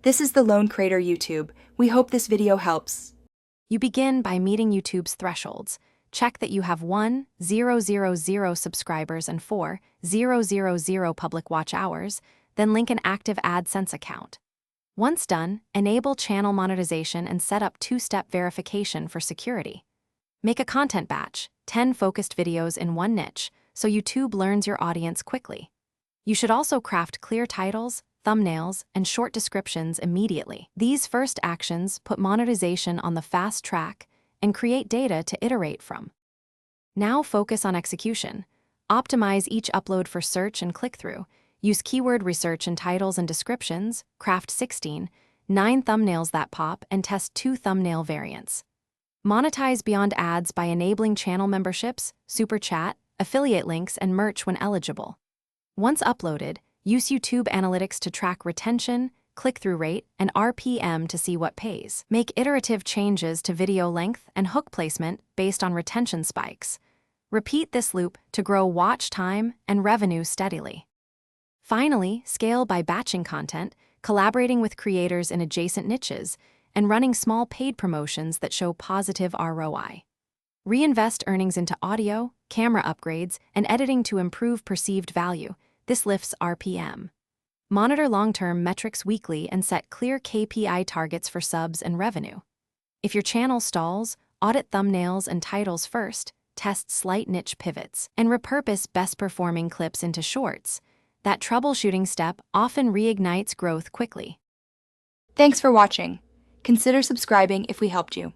This is the Lone Creator YouTube. We hope this video helps. You begin by meeting YouTube's thresholds. Check that you have 1,000 subscribers and 4,000 public watch hours, then link an active AdSense account. Once done, enable channel monetization and set up two-step verification for security. Make a content batch, 10 focused videos in one niche, so YouTube learns your audience quickly. You should also craft clear titles, thumbnails, and short descriptions immediately. These first actions put monetization on the fast track and create data to iterate from. Now focus on execution. Optimize each upload for search and click-through. Use keyword research in titles and descriptions, craft 9 thumbnails that pop, and test 2 thumbnail variants. Monetize beyond ads by enabling channel memberships, super chat, affiliate links, and merch when eligible. Once uploaded, use YouTube Analytics to track retention, click-through rate, and RPM to see what pays. Make iterative changes to video length and hook placement based on retention spikes. Repeat this loop to grow watch time and revenue steadily. Finally, scale by batching content, collaborating with creators in adjacent niches, and running small paid promotions that show positive ROI. Reinvest earnings into audio, camera upgrades, and editing to improve perceived value. This lifts RPM. Monitor long-term metrics weekly and set clear KPI targets for subs and revenue. If your channel stalls, audit thumbnails and titles first, test slight niche pivots, and repurpose best-performing clips into shorts. That troubleshooting step often reignites growth quickly. Thanks for watching. Consider subscribing if we helped you.